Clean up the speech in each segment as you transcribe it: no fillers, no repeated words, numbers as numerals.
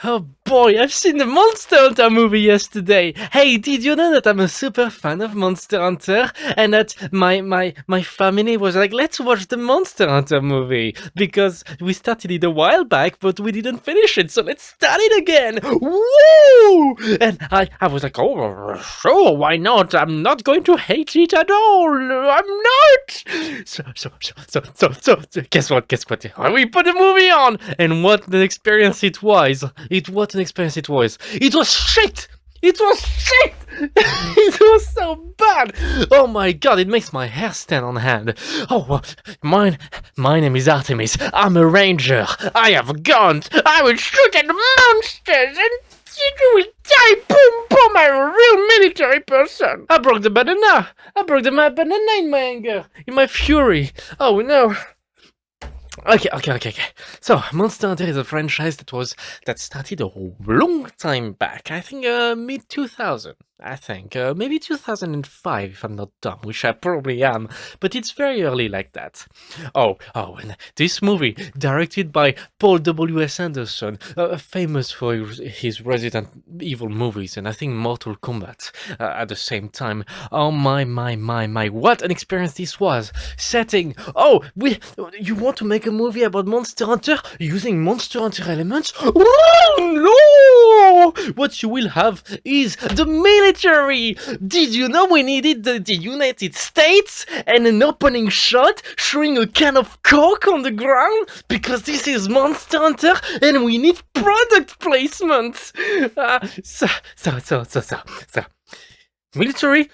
Oh boy, I've seen the Monster Hunter movie yesterday. Hey, did you know that I'm a super fan of Monster Hunter and that my family was like, let's watch the Monster Hunter movie because we started it a while back, but we didn't finish it, so let's start it again. Woo! And I was like, oh, sure, why not? I'm not going to hate it at all. I'm not. So, guess what? We put the movie on, and what an experience it was. What an experience it was. It was shit. It was shit. It was so bad. Oh my god, it makes my hair stand on end. Oh, my name is Artemis. I'm a ranger. I have guns. I will shoot at monsters and you will die. Boom, boom. I'm a real military person. I broke the banana. Banana in my anger, in my fury. Oh no. Okay. So, Monster Hunter is a franchise that started a long time back. I think mid 2000. I think maybe 2005 if I'm not dumb, which I probably am. But it's very early like that. And this movie, directed by Paul W.S. Anderson, famous for his Resident Evil movies and I think Mortal Kombat at the same time. Oh my! What an experience this was! Setting. You want to make a movie about Monster Hunter using Monster Hunter elements? Oh no! What you will have is the military. Did you know we needed the United States and an opening shot showing a can of Coke on the ground? Because this is Monster Hunter and we need product placement. So. Military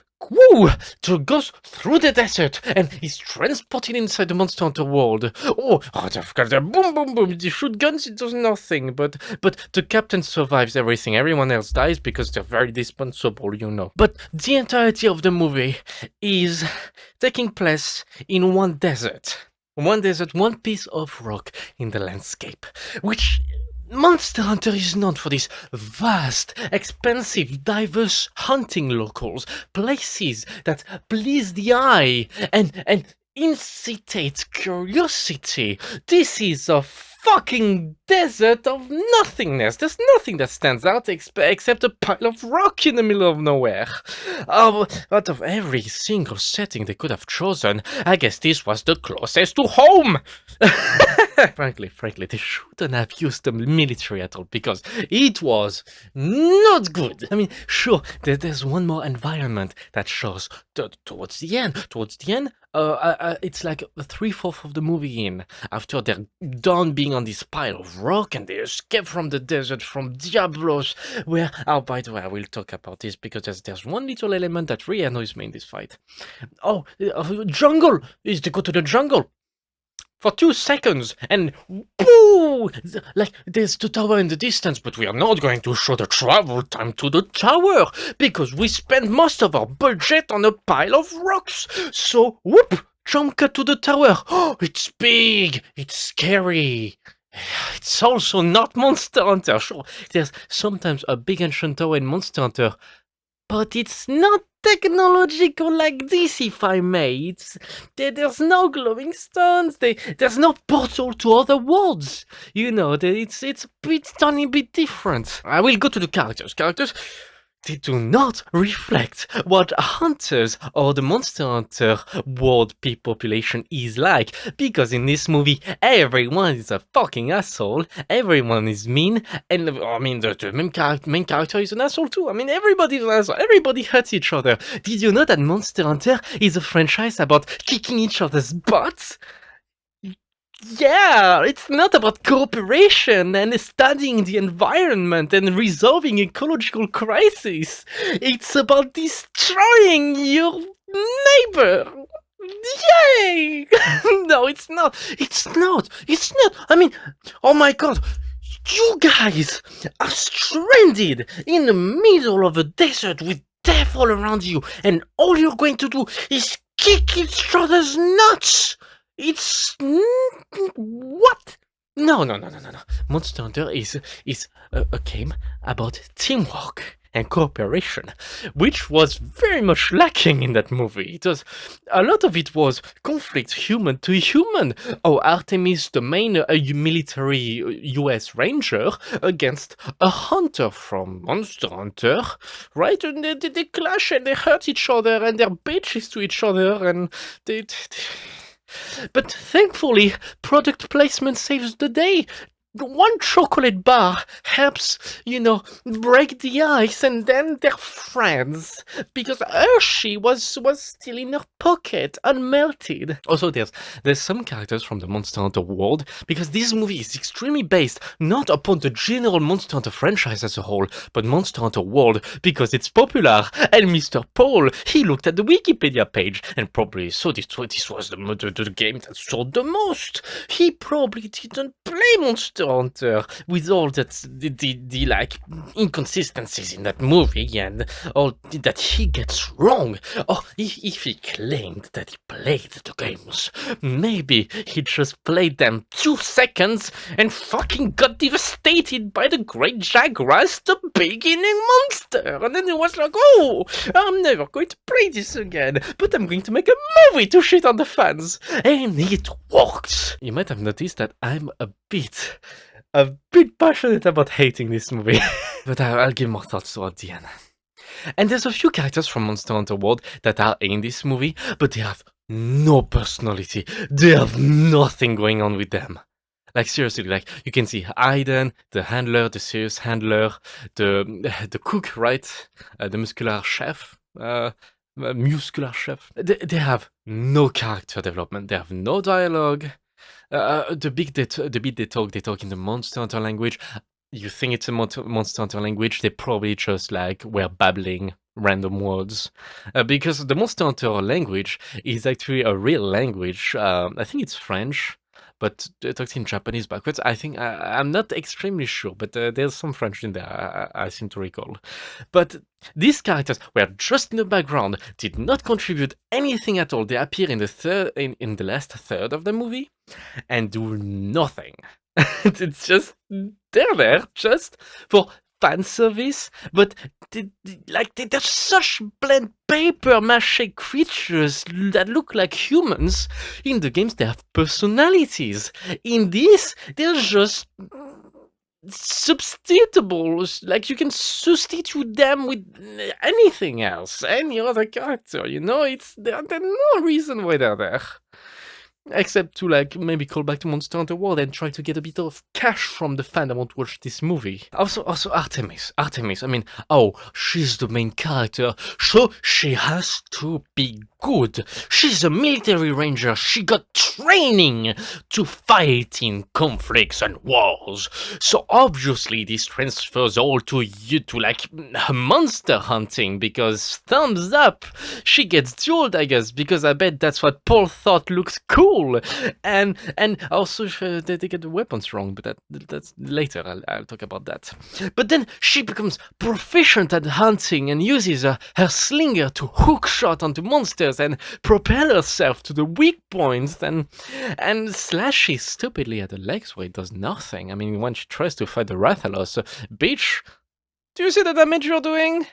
goes through the desert and is transported inside the Monster Hunter world. They've got the boom. They shoot guns, it does nothing. But the captain survives everything. Everyone else dies because they're very dispensable, you know. But the entirety of the movie is taking place in one desert. One piece of rock in the landscape, which Monster Hunter is known for these vast, expensive, diverse hunting locales, places that please the eye and incite curiosity. This is a fucking desert of nothingness. There's nothing that stands out except a pile of rock in the middle of nowhere. Out of every single setting they could have chosen, I guess this was the closest to home. Frankly, they shouldn't have used the military at all because it was not good. I mean, sure, there's one more environment that shows towards the end. It's like 3/4 of the movie in. After they're done being on this pile of rock and they escape from the desert from Diablos, where, by the way, I will talk about this because there's one little element that really annoys me in this fight. Jungle! Is to go to the jungle for 2 seconds and boo! Like there's the tower in the distance, but we are not going to show the travel time to the tower because we spend most of our budget on a pile of rocks. So jump cut to the tower. Oh, it's big, it's scary. It's also not Monster Hunter. Sure, there's sometimes a big ancient tower in Monster Hunter, but it's not technological like this, if I may. There's no glowing stones. There's no portal to other worlds. You know, it's a tiny bit different. I will go to the characters. They do not reflect what hunters or the Monster Hunter world population is like. Because in this movie, everyone is a fucking asshole. Everyone is mean. And I mean, the main character is an asshole too. I mean, everybody's an asshole. Everybody hurts each other. Did you know that Monster Hunter is a franchise about kicking each other's butts? Yeah, it's not about cooperation and studying the environment and resolving ecological crisis. It's about destroying your neighbor. Yay! No, it's not. I mean, oh my god. You guys are stranded in the middle of a desert with death all around you, and all you're going to do is kick each other's nuts. It's what? No. Monster Hunter is a game about teamwork and cooperation, which was very much lacking in that movie. It was a lot of it was conflict human to human. Oh, Artemis, the main military U.S. ranger, against a hunter from Monster Hunter, right? And they clash and they hurt each other and they're bitches to each other and but thankfully, product placement saves the day. One chocolate bar helps, break the ice, and then they're friends. Because Hershey was still in her pocket, unmelted. Also, there's some characters from the Monster Hunter world, because this movie is extremely based not upon the general Monster Hunter franchise as a whole, but Monster Hunter world, because it's popular. And Mr. Paul, he looked at the Wikipedia page, and probably saw this was the game that sold the most. He probably didn't play Monster Hunter with all that the like inconsistencies in that movie and all that he gets wrong. Oh, if he claimed that he played the games, maybe he just played them 2 seconds and fucking got devastated by the great Jaguars, the beginning monster, and then he was like, oh, I'm never going to play this again, but I'm going to make a movie to shit on the fans, and it worked. You might have noticed that I'm a bit passionate about hating this movie, but I'll give more thoughts towards the end. And there's a few characters from Monster Hunter World that are in this movie, but they have no personality. They have nothing going on with them. Like seriously, like you can see Aiden, the handler, the serious handler, the cook, right? The muscular chef. Muscular chef. They have no character development. They have no dialogue. The bit they talk in the Monster Hunter language. You think it's a Monster Hunter language? They probably just like were babbling random words, because the Monster Hunter language is actually a real language. I think it's French, but it talks in Japanese backwards. I think I'm not extremely sure, but there's some French in there. I seem to recall. But these characters were just in the background, did not contribute anything at all. They appear in the last third of the movie and do nothing. It's just they're there just for fan service, but they're such bland paper mache creatures that look like humans. In the games, they have personalities. In this, they're just substitutable. Like you can substitute them with anything else, any other character. There's no reason why they're there. Except to like maybe call back to Monster Hunter World and try to get a bit of cash from the fan that want to watch this movie. Also Artemis. I mean, she's the main character, so she has to be good. She's a military ranger. She got training to fight in conflicts and wars. So obviously this transfers all to you to like monster hunting, because thumbs up. She gets dueled, I guess, because I bet that's what Paul thought looks cool. And also they get the weapons wrong, but that's later. I'll talk about that. But then she becomes proficient at hunting and uses her slinger to hook shot onto monsters and propel herself to the weak points and slashes stupidly at the legs where it does nothing. I mean, when she tries to fight the Rathalos, bitch, do you see the damage you're doing?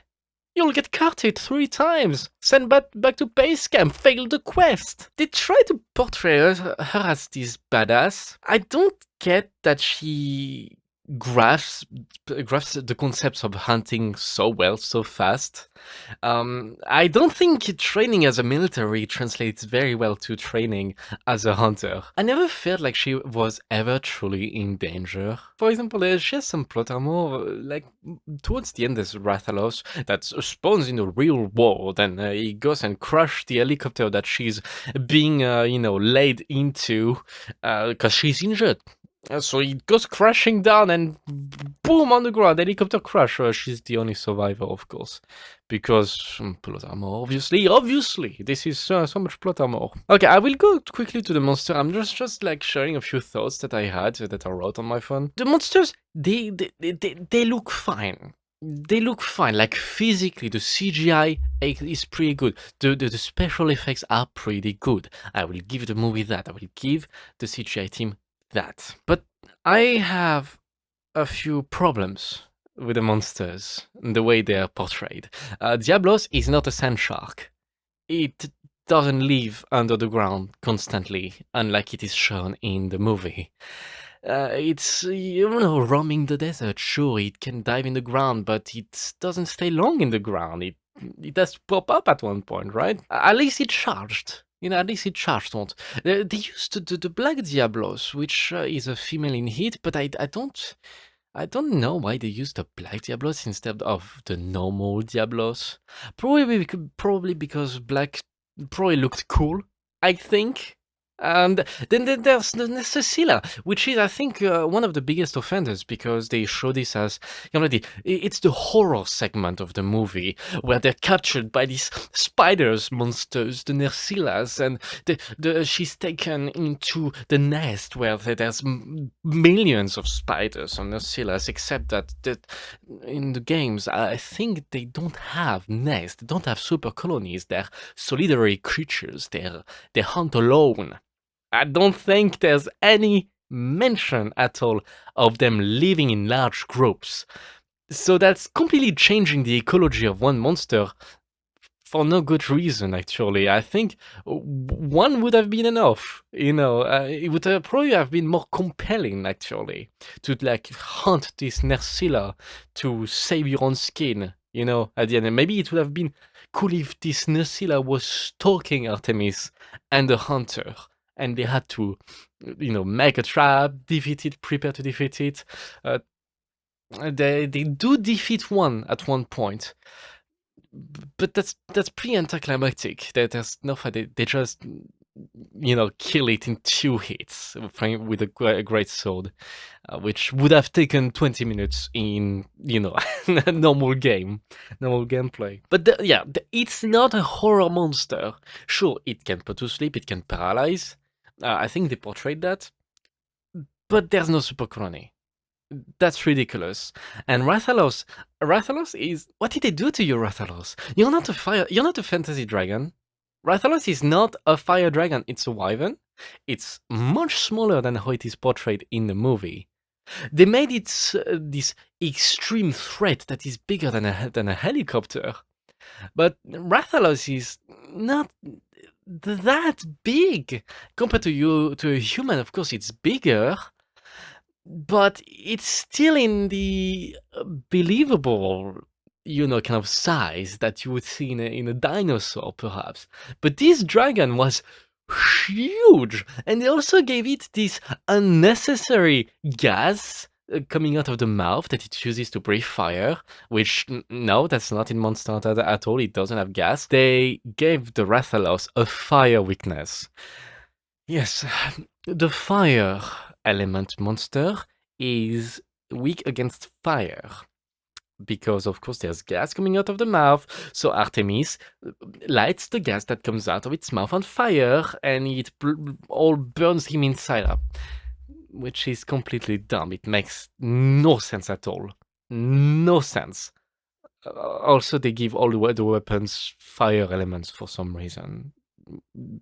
You'll get carted 3 times, sent back to base camp, failed the quest. They try to portray her as this badass. I don't get that she grasps the concepts of hunting so well, so fast. I don't think training as a military translates very well to training as a hunter. I never felt like she was ever truly in danger. For example, she has some plot armor, like towards the end there's Rathalos that spawns in the real world, and he goes and crushes the helicopter that she's being, laid into, because she's injured. So it goes crashing down and boom on the ground, helicopter crash. She's the only survivor, of course, because plot armor, obviously, this is so much plot armor. Okay, I will go quickly to the monster. I'm just like sharing a few thoughts that I had, that I wrote on my phone. The monsters, they look fine. They look fine, like physically, the CGI is pretty good. The special effects are pretty good. I will give the movie that. I will give the CGI team that. But I have a few problems with the monsters, and the way they are portrayed. Diablos is not a sand shark. It doesn't live under the ground constantly, unlike it is shown in the movie. It's, roaming the desert. Sure, it can dive in the ground, but it doesn't stay long in the ground. It does pop up at one point, right? At least it charged. At least it charged once. They used the Black Diablos, which is a female in heat, but I don't know why they used the Black Diablos instead of the normal Diablos. Probably because Black probably looked cool, I think. And then there's the Cecilia, which is, I think, one of the biggest offenders, because they show this as, it's the horror segment of the movie, where they're captured by these spiders monsters, the Nersilas, and she's taken into the nest where there's millions of spiders on Nersilas, except that in the games, I think they don't have nests, they don't have super colonies, they're solitary creatures, they hunt alone. I don't think there's any mention at all of them living in large groups. So that's completely changing the ecology of one monster for no good reason, actually. I think one would have been enough, it would probably have been more compelling, actually, to hunt this Nersila to save your own skin, at the end. And maybe it would have been cool if this Nersila was stalking Artemis and the hunter, and they had to, make a trap, defeat it, prepare to defeat it. They do defeat one at one point, but that's pretty anticlimactic. There's no fight. They just, kill it in 2 hits with a great sword, which would have taken 20 minutes in, normal gameplay. But it's not a horror monster. Sure, it can put to sleep, it can paralyze. I think they portrayed that, but there's no super colony. That's ridiculous. And Rathalos is, what did they do to you, Rathalos? You're not a fantasy dragon. Rathalos is not a fire dragon. It's a wyvern. It's much smaller than how it is portrayed in the movie. They made it this extreme threat that is bigger than a helicopter. But Rathalos is not that big compared to a human. Of course, it's bigger, but it's still in the believable, kind of size that you would see in a dinosaur, perhaps. But this dragon was huge, and they also gave it this unnecessary gas coming out of the mouth that it uses to breathe fire, which, no, that's not in Monster Hunter at all. It doesn't have gas. They gave the Rathalos a fire weakness. Yes, the fire element monster is weak against fire, because of course there's gas coming out of the mouth, so Artemis lights the gas that comes out of its mouth on fire, and it all burns him inside up, which is completely dumb. It makes no sense at all. No sense. Also, they give all the weapons fire elements for some reason,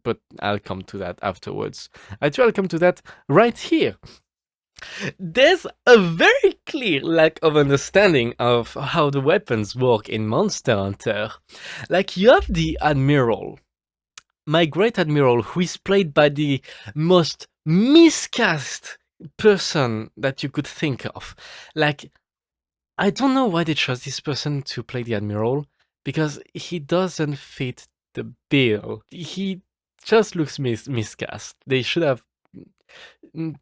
but I'll come to that afterwards. Actually, I'll come to that right here. There's a very clear lack of understanding of how the weapons work in Monster Hunter. You have the Admiral, my great Admiral, who is played by the most miscast person that you could think of. I don't know why they chose this person to play the Admiral, because he doesn't fit the bill. He just looks miscast. They should have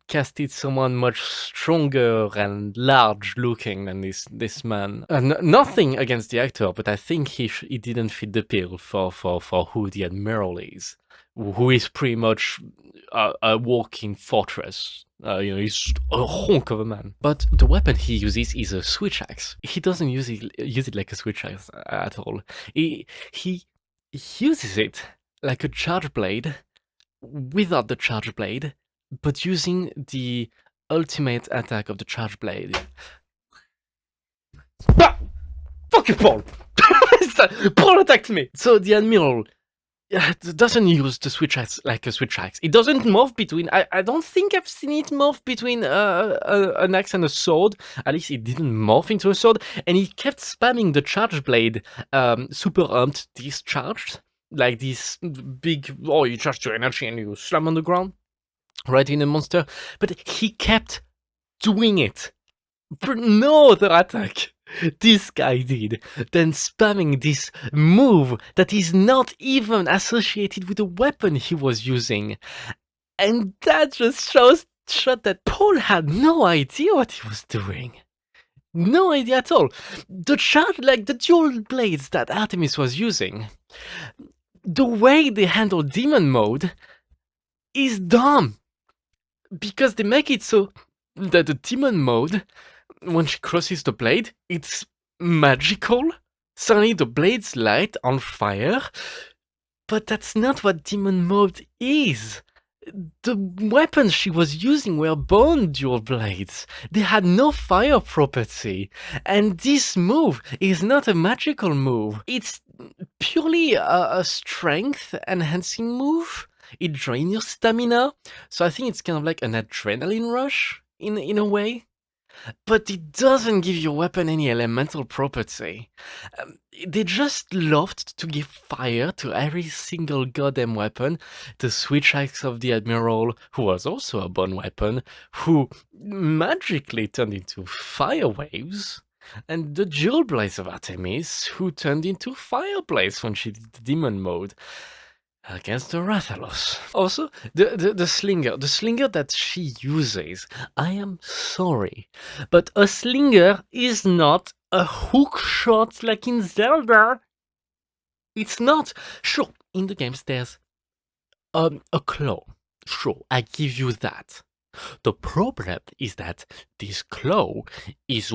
casted someone much stronger and large looking than this man. Nothing against the actor, but I think he didn't fit the bill for who the Admiral is, who is pretty much a walking fortress. He's a honk of a man. But the weapon he uses is a switch axe. He doesn't use it like a switch axe at all. He uses it like a charge blade without the charge blade, but using the ultimate attack of the charge blade. Ah! Fuck you, Paul! Paul attacked me! So the Admiral it doesn't use the switch axe like a switch axe. It doesn't morph between. I don't think I've seen it morph between an axe and a sword. At least it didn't morph into a sword, and he kept spamming the charge blade, super amped discharged, like this big. Oh, you charge your energy and you slam on the ground, right in a monster. But he kept doing it for no other attack this guy did than spamming this move that is not even associated with the weapon he was using. And that just showed that Paul had no idea what he was doing. No idea at all. The charge, like the dual blades that Artemis was using, the way they handle demon mode is dumb. Because they make it so that the demon mode, when she crosses the blade, it's magical. Suddenly the blades light on fire. But that's not what demon mode is. The weapons she was using were bone dual blades. They had no fire property. And this move is not a magical move. It's purely a strength enhancing move. It drains your stamina. So I think it's kind of like an adrenaline rush in a way. But it doesn't give your weapon any elemental property. They just loved to give fire to every single goddamn weapon. The switch axe of the Admiral, who was also a bone weapon, who magically turned into fire waves. And the dual blades of Artemis, who turned into fire blades when she did the demon mode against the Rathalos. Also, the slinger that she uses, I am sorry, but a slinger is not a hook shot like in Zelda. It's not. Sure, in the games there's a claw. Sure, I give you that. The problem is that this claw is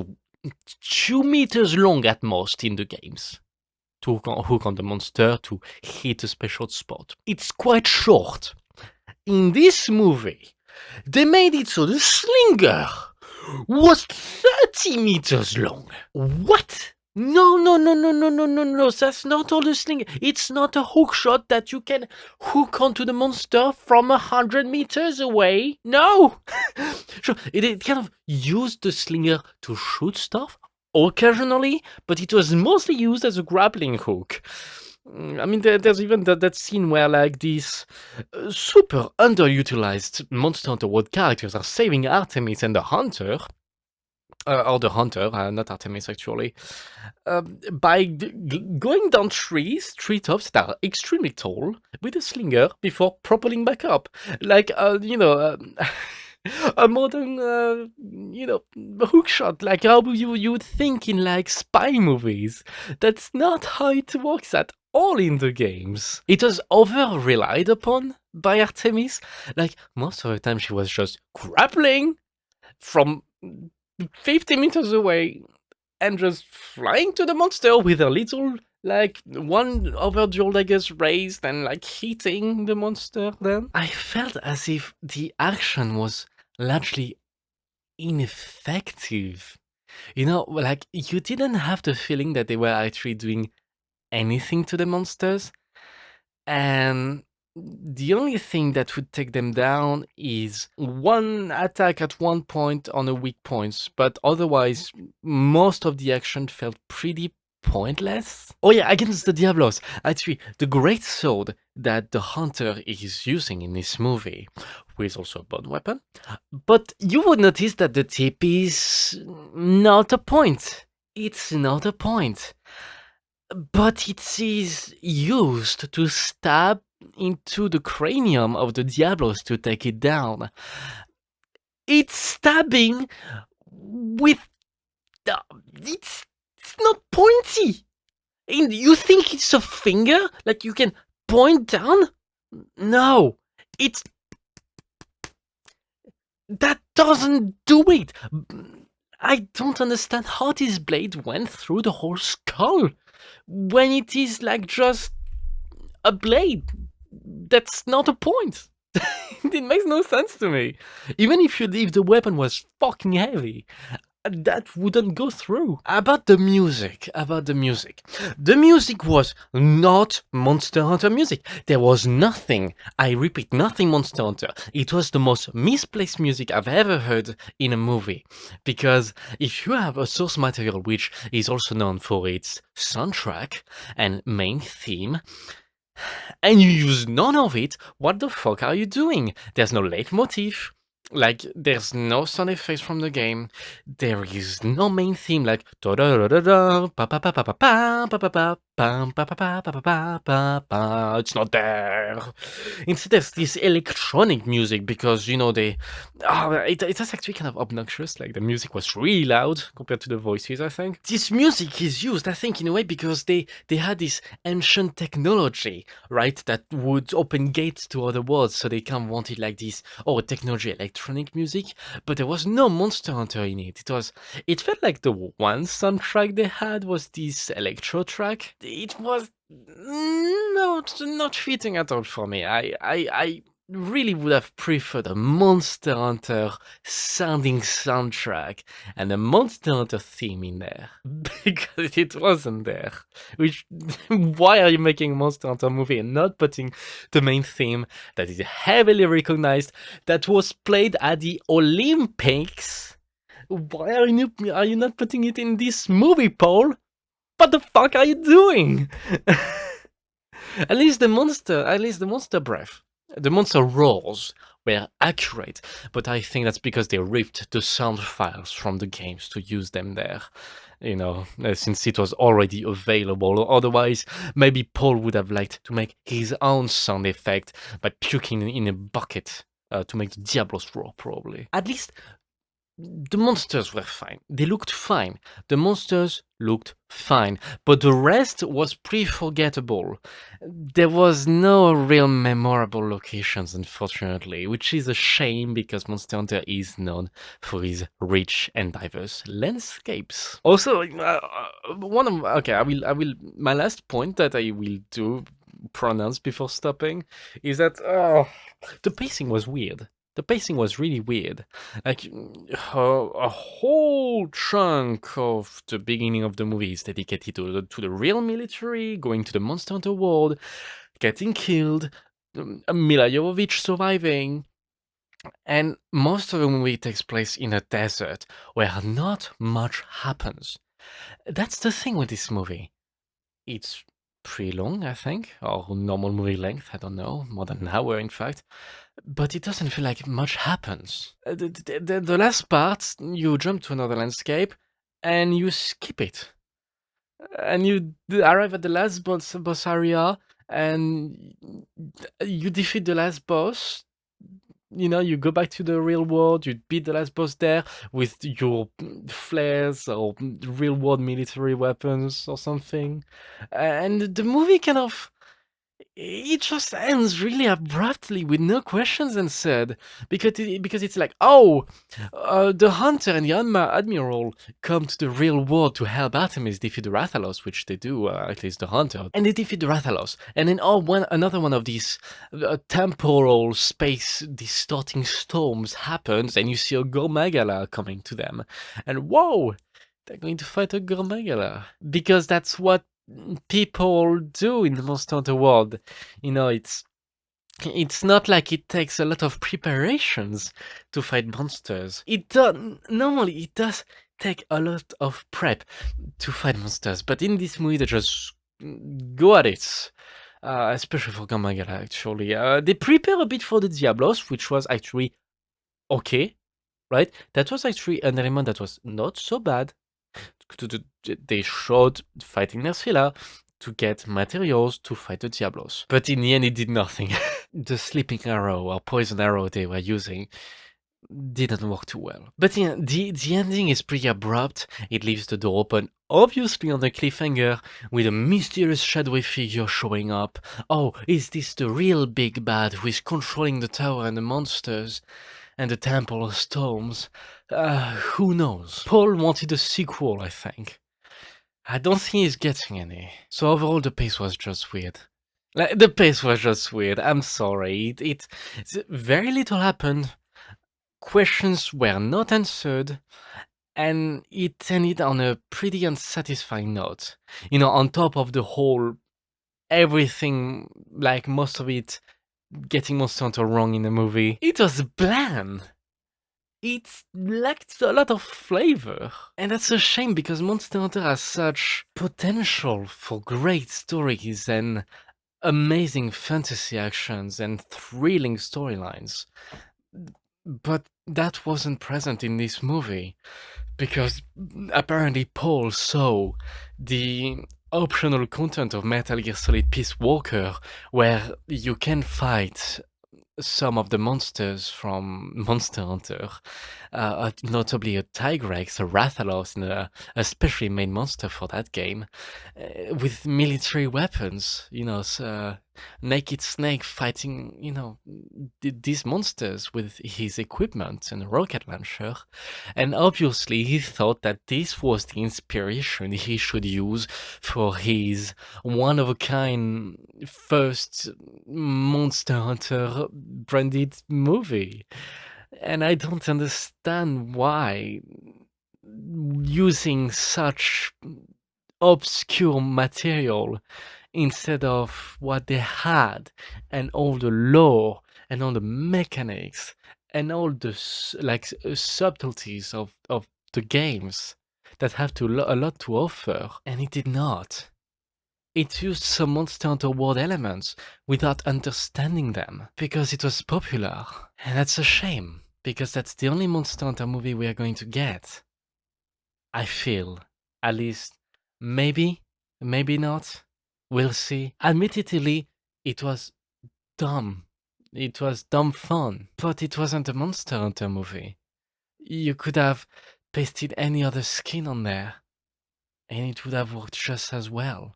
2 meters long at most in the games. To hook on the monster to hit a special spot. It's quite short. In this movie, they made it so the slinger was 30 meters long. What? No. That's not all the slinger. It's not a hook shot that you can hook onto the monster from 100 meters away. No! Sure, it kind of used the slinger to shoot stuff occasionally, but it was mostly used as a grappling hook. I mean, there's even that scene where, like, these super underutilized Monster Hunter World characters are saving Artemis and the Hunter, or the Hunter, not Artemis actually, by going down treetops that are extremely tall with a slinger before propelling back up. Like, a modern, hook shot, like how you would think in like spy movies. That's not how it works at all in the games. It was over relied upon by Artemis. Like most of the time, she was just grappling from 50 meters away and just flying to the monster with a little, like, one over dual daggers raised and like hitting the monster. Then I felt as if the action was largely ineffective. You know, like you didn't have the feeling that they were actually doing anything to the monsters. And the only thing that would take them down is one attack at one point on a weak point, but otherwise, most of the action felt pretty pointless. Oh yeah, against the Diablos, actually, the great sword that the Hunter is using in this movie, who is also a bone weapon, but you would notice that the tip is not a point. It's not a point. But it is used to stab into the cranium of the Diablos to take it down. It's stabbing with... it's not pointy. And you think it's a finger? Like you can point down? No. It's... that doesn't do it. I don't understand how this blade went through the whole skull when it is like just a blade. That's not a point. It makes no sense to me. Even if the weapon was fucking heavy, that wouldn't go through. About the music. The music was not Monster Hunter music. There was nothing, I repeat, nothing Monster Hunter. It was the most misplaced music I've ever heard in a movie. Because if you have a source material which is also known for its soundtrack and main theme, and you use none of it, what the fuck are you doing? There's no leitmotif. Like, there's no sound effects from the game. There is no main theme like da da da da da pa pa pa pa pa pa pa pa pa pa pa pa pa pa pa pa pa. It's not there. Instead, there's this electronic music because it was actually kind of obnoxious. Like the music was really loud compared to the voices. I think this music is used, I think, in a way because they had this ancient technology, right, that would open gates to other worlds. So they kind of wanted like this technology electronic music, but there was no Monster Hunter in it. It felt like the one soundtrack they had was this electro track. It was not fitting at all for me. I really would have preferred a Monster Hunter sounding soundtrack and a Monster Hunter theme in there because it wasn't there. Which why are you making a Monster Hunter movie and not putting the main theme that is heavily recognized, that was played at the Olympics? Why are you not putting it in this movie, Paul? What the fuck are you doing? At least the monster breath, the monster roars were accurate, but I think that's because they ripped the sound files from the games to use them there. Since it was already available. Otherwise, maybe Paul would have liked to make his own sound effect by puking in a bucket to make the Diablos roar, probably. At least the monsters were fine. They looked fine. The monsters looked fine. But the rest was pretty forgettable. There was no real memorable locations, unfortunately, which is a shame because Monster Hunter is known for his rich and diverse landscapes. Also, my last point that I will pronounce before stopping is that the pacing was weird. The pacing was really weird. Like, a whole chunk of the beginning of the movie is dedicated to the real military, going to the Monster Hunter world, getting killed, Mila Jovovich surviving, and most of the movie takes place in a desert where not much happens. That's the thing with this movie. It's pretty long, I think, or normal movie length, I don't know, more than an hour, in fact. But it doesn't feel like much happens. The last part, you jump to another landscape, and you skip it. And you arrive at the last boss area, and you defeat the last boss. You go back to the real world, you beat the last boss there with your flares or real world military weapons or something. And the movie it just ends really abruptly with no questions answered because it's like, the hunter and the admiral come to the real world to help Artemis defeat the Rathalos, which they do, at least the hunter, and they defeat the Rathalos, and then another one of these temporal space distorting storms happens, and you see a Gormagala coming to them, and whoa, they're going to fight a Gormagala because that's what people do in the Monster Hunter world. It's not like it takes a lot of preparations to fight monsters. Normally it does take a lot of prep to fight monsters, but in this movie they just go at it. Especially for Gamagala, actually. They prepare a bit for the Diablos, which was actually okay, right? That was actually an element that was not so bad. They showed fighting Nerscylla to get materials to fight the Diablos. But in the end, it did nothing. The sleeping arrow or poison arrow they were using didn't work too well. But yeah, the ending is pretty abrupt. It leaves the door open, obviously on a cliffhanger, with a mysterious shadowy figure showing up. Oh, is this the real big bad who is controlling the tower and the monsters? And the Temple of Storms. Who knows? Paul wanted a sequel, I think. I don't think he's getting any. So overall, the pace was just weird. The pace was just weird. I'm sorry. Very little happened. Questions were not answered. and it ended on a pretty unsatisfying note. On top of the whole everything, like most of it, getting Monster Hunter wrong in the movie, it was bland. It lacked a lot of flavor. And that's a shame because Monster Hunter has such potential for great stories and amazing fantasy actions and thrilling storylines. But that wasn't present in this movie because apparently Paul saw the optional content of Metal Gear Solid Peace Walker, where you can fight some of the monsters from Monster Hunter, notably a Tigrex, a Rathalos, and a specially made monster for that game, with military weapons. Naked Snake fighting, these monsters with his equipment and a rocket launcher. And obviously, he thought that this was the inspiration he should use for his one of a kind first Monster Hunter branded movie. And I don't understand why using such obscure material instead of what they had and all the lore and all the mechanics and all the subtleties of the games that have a lot to offer, and it did not. It used some Monster Hunter World elements without understanding them because it was popular. And that's a shame because that's the only Monster Hunter movie we are going to get. I feel. At least, maybe, maybe not. We'll see. Admittedly, it was dumb. It was dumb fun, but it wasn't a Monster Hunter movie. You could have pasted any other skin on there, and it would have worked just as well.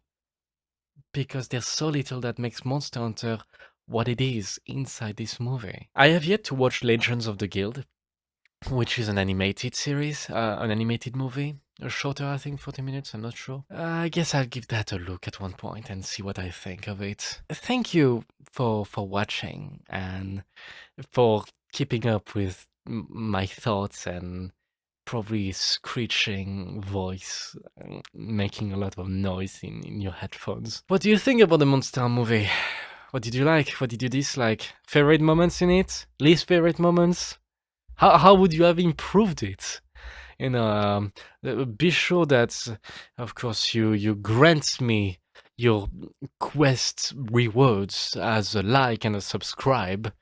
Because there's so little that makes Monster Hunter what it is inside this movie. I have yet to watch Legends of the Guild, which is an animated series, an animated movie. Shorter, I think, 40 minutes, I'm not sure. I guess I'll give that a look at one point and see what I think of it. Thank you for watching and for keeping up with my thoughts and probably screeching voice, making a lot of noise in your headphones. What do you think about the Monster movie? What did you like? What did you dislike? Favorite moments in it? Least favorite moments? How would you have improved it? Be sure that, of course, you grant me your quest rewards as a like and a subscribe,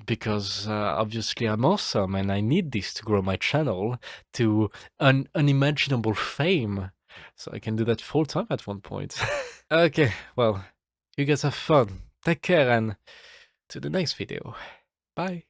because obviously I'm awesome and I need this to grow my channel to unimaginable fame, so I can do that full time at one point. Okay, well, you guys have fun. Take care and to the next video. Bye.